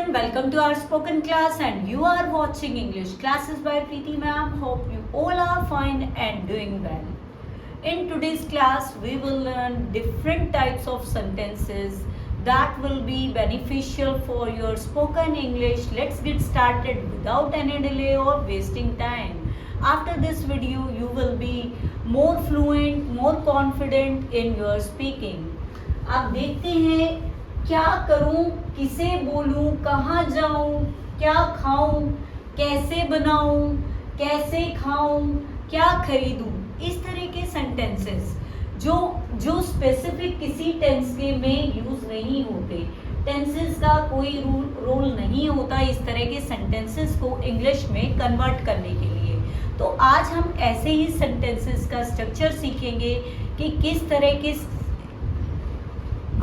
everyone, welcome to our spoken class and you are watching English classes by Preeti ma'am. Hope you all are fine and doing well. In today's class, we will learn different types of sentences that will be beneficial for your spoken English. Let's get started without any delay or wasting time. After this video, you will be more fluent, more confident in your speaking. आप देखते हैं क्या करूं, किसे बोलूं, कहाँ जाऊं, क्या खाऊं, कैसे बनाऊं, कैसे खाऊं, क्या खरीदूं, इस तरह के सेंटेंसेस जो स्पेसिफिक किसी टेंस के में यूज नहीं होते, टेंसेस का कोई रोल नहीं होता इस तरह के सेंटेंसेस को इंग्लिश में कन्वर्ट करने के लिए। तो आज हम ऐसे ही सेंटेंसेस का स्ट्रक्चर सीखेंगे कि किस तरह के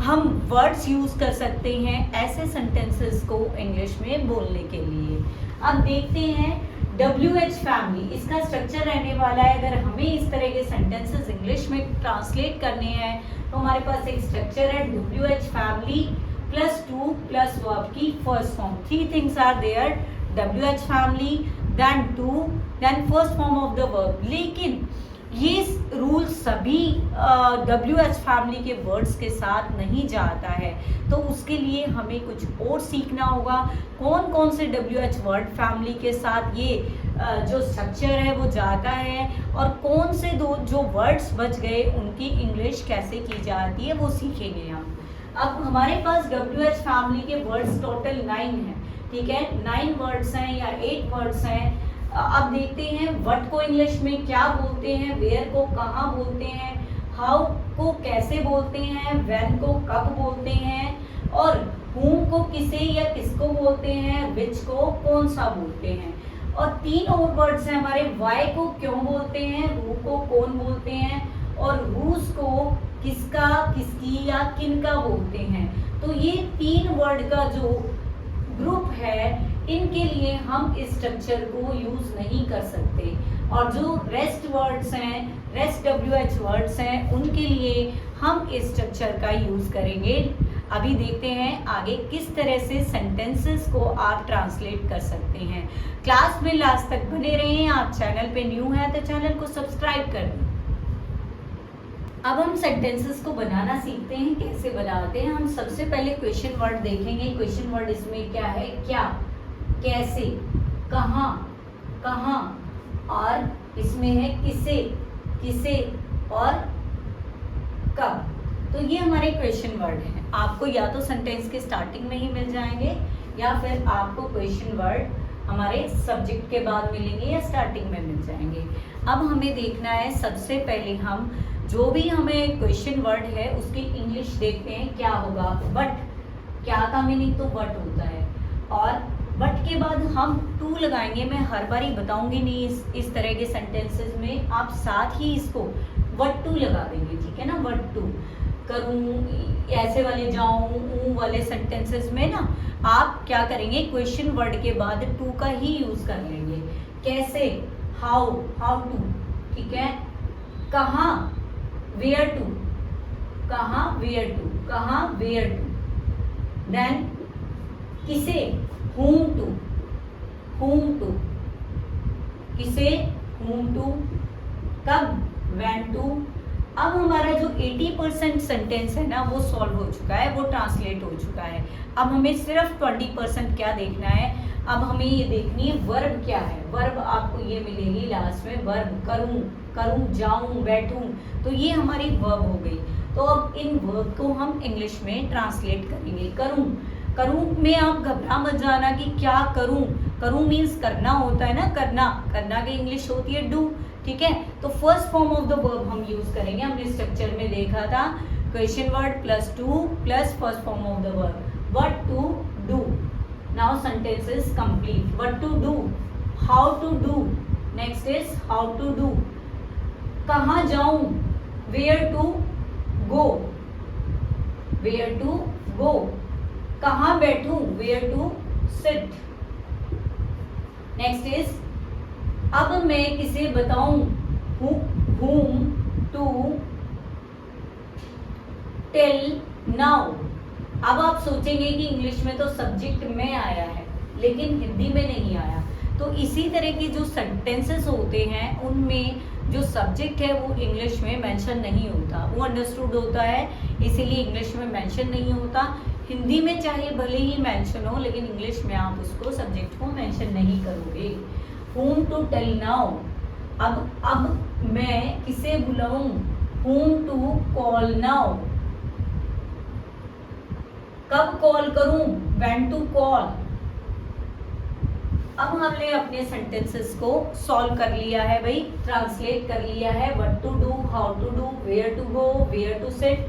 हम वर्ड्स यूज कर सकते हैं ऐसे सेंटेंसेस को इंग्लिश में बोलने के लिए। अब देखते हैं WH फैमिली, इसका स्ट्रक्चर रहने वाला है। अगर हमें इस तरह के सेंटेंसेस इंग्लिश में ट्रांसलेट करने हैं तो हमारे पास एक स्ट्रक्चर है WH family plus to plus verb की first form. Three things are there, WH family, then to, then first form of the verb. लेकिन ये रूल सभी WH फैमिली के वर्ड्स के साथ नहीं जाता है, तो उसके लिए हमें कुछ और सीखना होगा। कौन कौन से WH वर्ड फैमिली के साथ ये जो स्ट्रक्चर है वो जाता है और कौन से दो जो वर्ड्स बच गए उनकी इंग्लिश कैसे की जाती है वो सीखेंगे हम। अब हमारे पास WH फैमिली के वर्ड्स टोटल 9 हैं, ठीक है, 9 वर्ड्स हैं या 8 वर्ड्स हैं। अब देखते हैं व्हाट को इंग्लिश में क्या बोलते हैं, वेयर को कहाँ बोलते हैं, हाउ को कैसे बोलते हैं, व्हेन को कब बोलते हैं और whom को किसे या किसको बोलते हैं, which को कौन सा बोलते हैं। और 3 और वर्ड्स हैं हमारे, why को क्यों बोलते हैं, who को कौन बोलते हैं और whose को किसका, किसकी या किनका बोलते हैं। तो ये 3 वर्ड का जो ग्रुप है इनके लिए हम इस स्ट्रक्चर को यूज नहीं कर सकते और जो रेस्ट वर्ड्स हैं, रेस्ट WH वर्ड्स हैं, उनके लिए हम इस स्ट्रक्चर का यूज करेंगे। अभी देखते हैं आगे किस तरह से सेंटेंसेस को आप ट्रांसलेट कर सकते हैं। क्लास में लास्ट तक बने रहें। आप चैनल पे न्यू हैं तो चैनल को सब्सक्राइब कर दें। अब हम सेंटेंसेस को बनाना सीखते हैं, कैसे बनाते हैं। हम सबसे पहले क्वेश्चन वर्ड देखेंगे। क्वेश्चन वर्ड इसमें क्या है, क्या, कैसे, कहाँ, कहाँ और इसमें है किसे, किसे और कब। तो ये हमारे क्वेश्चन वर्ड हैं। आपको या तो सेंटेंस के स्टार्टिंग में ही मिल जाएंगे या फिर आपको क्वेश्चन वर्ड हमारे सब्जेक्ट के बाद मिलेंगे या स्टार्टिंग में मिल जाएंगे। अब हमें देखना है, सबसे पहले हम जो भी हमें क्वेश्चन वर्ड है उसकी इंग्लिश देखते हैं क्या होगा। बट, क्या का मीनिंग तो बट होता है और बट के बाद हम टू लगाएंगे। मैं हर बार ही बताऊंगी नहीं इस तरह के सेंटेंसेस में, आप साथ ही इसको वट टू लगा देंगे, ठीक है ना। वट टू करूँ, ऐसे वाले जाऊँ वाले सेंटेंसेस में ना आप क्या करेंगे, क्वेश्चन वर्ड के बाद टू का ही यूज कर लेंगे। कैसे, हाउ, हाउ टू, ठीक है। कहाँ, वेयर टू, कहाँ, वेयर टू, कहाँ, वेयर टू। देन किसे, whom to, whom to, किसे, whom to, कब, when to। अब हमारा जो 80% सेंटेंस है ना वो सॉल्व हो चुका है, वो ट्रांसलेट हो चुका है। अब हमें सिर्फ 20% क्या देखना है, अब हमें ये देखनी है वर्ब क्या है। वर्ब आपको ये मिलेगी लास्ट में, वर्ब करूँ, करूँ, जाऊँ, बैठूँ, तो ये हमारी वर्ब हो गई। तो अब इन वर्ब को हम इंग्लिश में ट्रांसलेट करेंगे। करूँ, करूँ में आप घबरा मत जाना कि क्या करूँ। करूँ मीन्स करना होता है ना, करना, करना की इंग्लिश होती है डू, ठीक है। तो first form of the verb हम यूज करेंगे। हमने स्ट्रक्चर में देखा था question word plus to plus first form of the verb, what to do. Now sentence is complete. What to do, how to do, next is how to do. कहाँ जाऊँ, where to go, where to go. कहाँ बैठूं, where to sit. Next is अब मैं किसे बताऊं, whom to tell now, अब आप सोचेंगे कि इंग्लिश में तो सब्जेक्ट में आया है लेकिन हिंदी में नहीं आया। तो इसी तरह के जो सेंटेंसेस होते हैं उनमें जो सब्जेक्ट है वो इंग्लिश में मेंशन नहीं होता, वो अंडरस्टूड होता है, इसीलिए इंग्लिश में मेंशन नहीं होता। हिंदी में चाहे भले ही मेंशन हो लेकिन इंग्लिश में आप उसको सब्जेक्ट को मेंशन नहीं करोगे। whom to tell now, अब मैं किसे बुलाऊं, whom to call now, कब कॉल करूं, when to call। अब हमने अपने सेंटेंसेस को सॉल्व कर लिया है भाई, ट्रांसलेट कर लिया है, what to do, how to do, where to go, where to sit,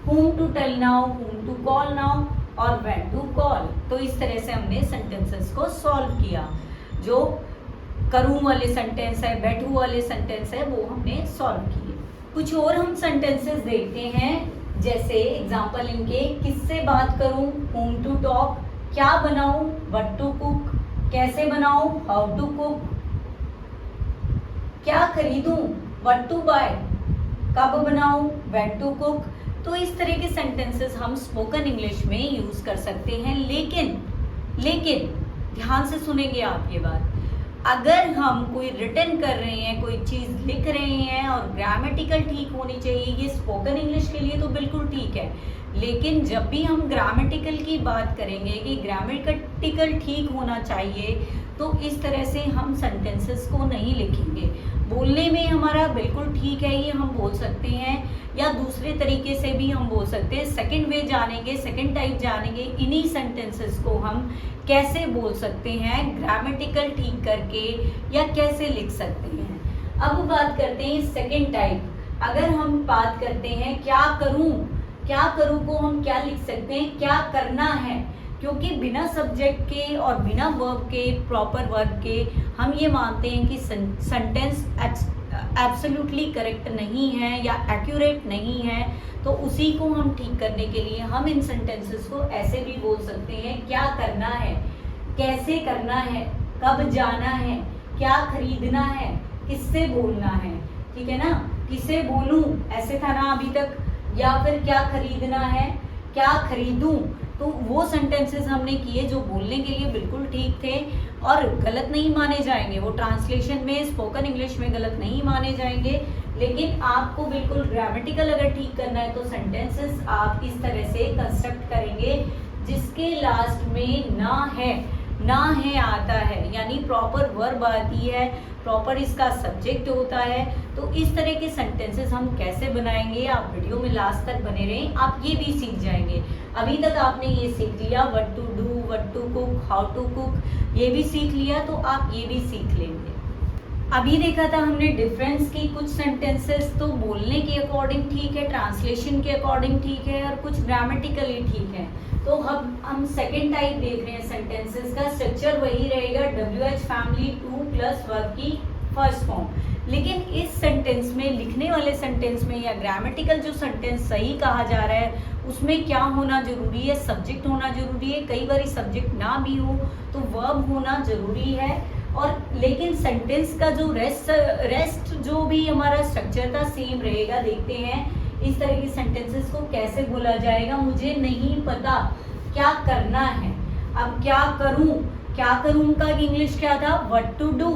whom to tell now, whom to call now और when to call। तो इस तरह से हमने सेंटेंसेस को सॉल्व किया। जो करूं वाले सेंटेंस है, बैठू वाले सेंटेंस है, वो हमने सॉल्व किए। कुछ और हम सेंटेंसेस देखते हैं, जैसे एग्जांपल इनके, किससे बात करूं, whom to talk, क्या बनाऊं, what to cook, कैसे बनाऊं, हाउ टू कुक, क्या खरीदूं, what to buy, कब बनाऊं, when to cook। तो इस तरह के सेंटेंसेस हम स्पोकन इंग्लिश में यूज कर सकते हैं। लेकिन ध्यान से सुनेंगे आप ये बात, अगर हम कोई रिटन कर रहे हैं, कोई चीज लिख रहे हैं और ग्रामेटिकल ठीक होनी चाहिए, ये स्पोकन इंग्लिश के लिए तो बिल्कुल ठीक है, लेकिन जब भी हम ग्रामेटिकल की बात करेंगे कि ग्रामेटिकल ठीक होना चाहिए, तो इस तरह से हम सेंटेंसेस को नहीं लिखेंगे। बोलने में हमारा बिल्कुल ठीक है, ये हम बोल सकते हैं, या दूसरे तरीके से भी हम बोल सकते हैं। सेकंड वे जानेंगे, सेकंड टाइप जानेंगे, इन्हीं सेंटेंसेस को हम कैसे बोल सकते हैं ग्रामेटिकल ठीक करके, या कैसे लिख सकते हैं। अब बात करते हैं सेकंड टाइप। अगर हम बात करते हैं क्या करूं को हम क्या लिख सकते हैं, क्या करना है, क्योंकि बिना सब्जेक्ट के और बिना वर्ब के, प्रॉपर वर्ब के, हम ये मानते हैं कि सेंटेंस एब्सोल्युटली करेक्ट नहीं है या एक्यूरेट नहीं है। तो उसी को हम ठीक करने के लिए हम इन सेंटेंसेस को ऐसे भी बोल सकते हैं, क्या करना है, कैसे करना है, कब जाना है, क्या खरीदना है, किससे बोलना है, ठीक है ना, किसे बोलूं ऐसे था ना अभी तक, या फिर क्या खरीदना है, क्या खरीदूं। तो वो सेंटेंसेस हमने किए जो बोलने के लिए बिल्कुल ठीक थे और गलत नहीं माने जाएंगे, वो ट्रांसलेशन में, स्पोकन इंग्लिश में गलत नहीं माने जाएंगे। लेकिन आपको बिल्कुल ग्रामेटिकल अगर ठीक करना है तो सेंटेंसेस आप इस तरह से कंस्ट्रक्ट करेंगे जिसके लास्ट में ना है आता है, यानी प्रॉपर वर्ब आती है, प्रॉपर इसका सब्जेक्ट होता है। तो इस तरह के सेंटेंसेस हम कैसे बनाएंगे, आप वीडियो में लास्ट तक बने रहें, आप ये भी सीख जाएंगे। अभी तक आपने ये सीख लिया, what to do, what to cook, how to cook, ये भी सीख लिया, तो आप ये भी सीख लेंगे। अभी देखा था हमने डिफरेंस की, कुछ सेंटेंसेस तो बोलने के अकॉर्डिंग ठीक है, ट्रांसलेशन के अकॉर्डिंग ठीक है, और कुछ ग्रामेटिकली ठीक है। तो हम सेकेंड टाइप देख रहे हैं सेंटेंसेस का, स्ट्रक्चर वही रहेगा, WH फैमिली 2 प्लस वर्ब की फर्स्ट फॉर्म। लेकिन इस सेंटेंस में, लिखने वाले सेंटेंस में, या ग्रामेटिकल जो सेंटेंस सही कहा जा रहा है उसमें क्या होना जरूरी है, सब्जेक्ट होना जरूरी है, कई बार सब्जेक्ट ना भी हो तो वर्ब होना जरूरी है। और लेकिन सेंटेंस का जो रेस्ट जो भी हमारा स्ट्रक्चर था सेम रहेगा। देखते हैं इस तरह के सेंटेंसेस को कैसे बोला जाएगा। मुझे नहीं पता क्या करना है, अब क्या करूं का इंग्लिश क्या था, व्हाट टू डू।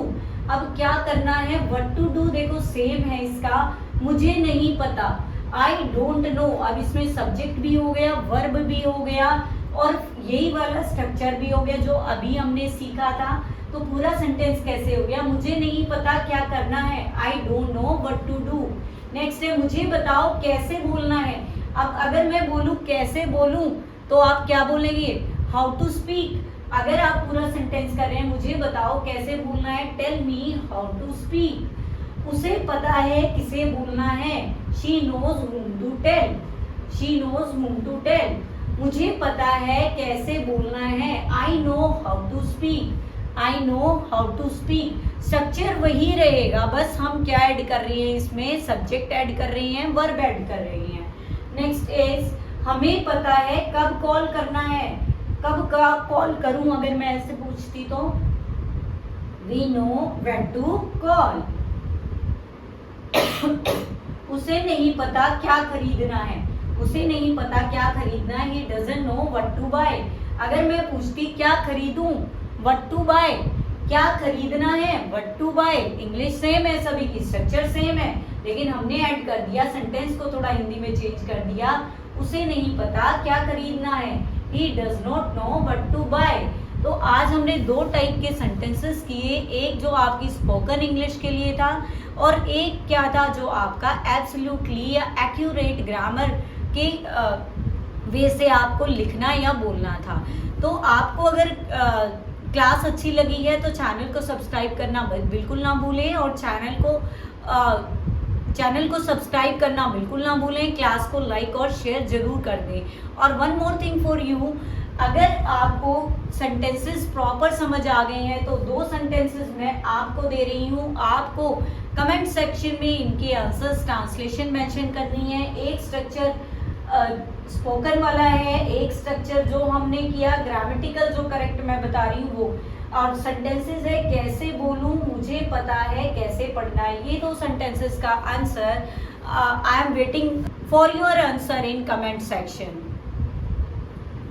अब क्या करना है, व्हाट टू डू, देखो सेम है इसका, मुझे नहीं पता, आई डोंट नो। अब इसमें सब्जेक्ट भी हो गया, वर्ब भी हो गया, और यही वाला स्ट्रक्चर भी हो गया जो अभी हमने सीखा था। तो पूरा सेंटेंस कैसे हो गया, मुझे नहीं पता क्या करना है, I don't know what to do. Next है, मुझे बताओ कैसे बोलना है। अब अगर मैं बोलूं कैसे बोलूं तो आप क्या बोलेंगे, हाउ टू स्पीक। अगर आप पूरा सेंटेंस कर रहे हैं, मुझे बताओ कैसे बोलना है, tell me how to speak. उसे पता है किसे बोलना है, she knows whom to tell, she knows whom to tell। मुझे पता है कैसे बोलना है, I know how to speak, I know how to speak. Structure वही रहेगा, बस हम क्या ऐड कर रही हैं, इसमें सब्जेक्ट ऐड कर रही हैं, वर्ब ऐड कर रही हैं। नेक्स्ट इज, हमें पता है कब कॉल करना है, कब का कॉल करूं अगर मैं ऐसे पूछती तो, we know when to call. उसे नहीं पता क्या खरीदना है, उसे नहीं पता क्या खरीदना है, he doesn't know what to buy। अगर मैं पूछती क्या खरीदूं, what to buy, क्या खरीदना है, what to buy। English same है, सभी की स्ट्रक्चर सेम है, लेकिन हमने ऐड कर दिया, सेंटेंस को थोड़ा हिंदी में चेंज कर दिया। उसे नहीं पता क्या खरीदना है, he does not know what to buy। तो आज हमने दो टाइप के सेंटेंसेस किए, एक जो आपकी स्पोकन इंग्लिश के लिए था और एक क्या था जो आपका एब्सोल्युटली या एक्यूरेट ग्रामर के वे से आपको लिखना या बोलना था। तो आपको अगर क्लास अच्छी लगी है तो चैनल को सब्सक्राइब करना बिल्कुल ना भूलें और चैनल को सब्सक्राइब करना बिल्कुल ना भूलें, क्लास को लाइक और शेयर जरूर कर दें। और one more thing for you, अगर आपको सेंटेंसेस प्रॉपर समझ आ गए हैं तो दो सेंटेंसेस मैं आपको दे रही हूँ, आपको कमेंट सेक्शन में इनके आंसर्स ट्रांसलेशन मेंशन करनी है। एक स्ट्रक्चर स्पोकन वाला है, एक स्ट्रक्चर जो हमने किया ग्रामेटिकल जो करेक्ट मैं बता रही हूँ वो, और सेंटेंसेस है कैसे बोलूँ मुझे पता है, कैसे पढ़ना है। ये दो सेंटेंसेस का answer I am waiting for your answer in comment section.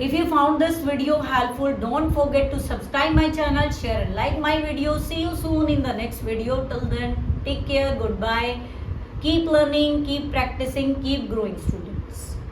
If you found this video helpful, don't forget to subscribe my channel, share and like my video. See you soon in the next video. Till then, take care, goodbye. Keep learning, keep practicing, keep growing, students.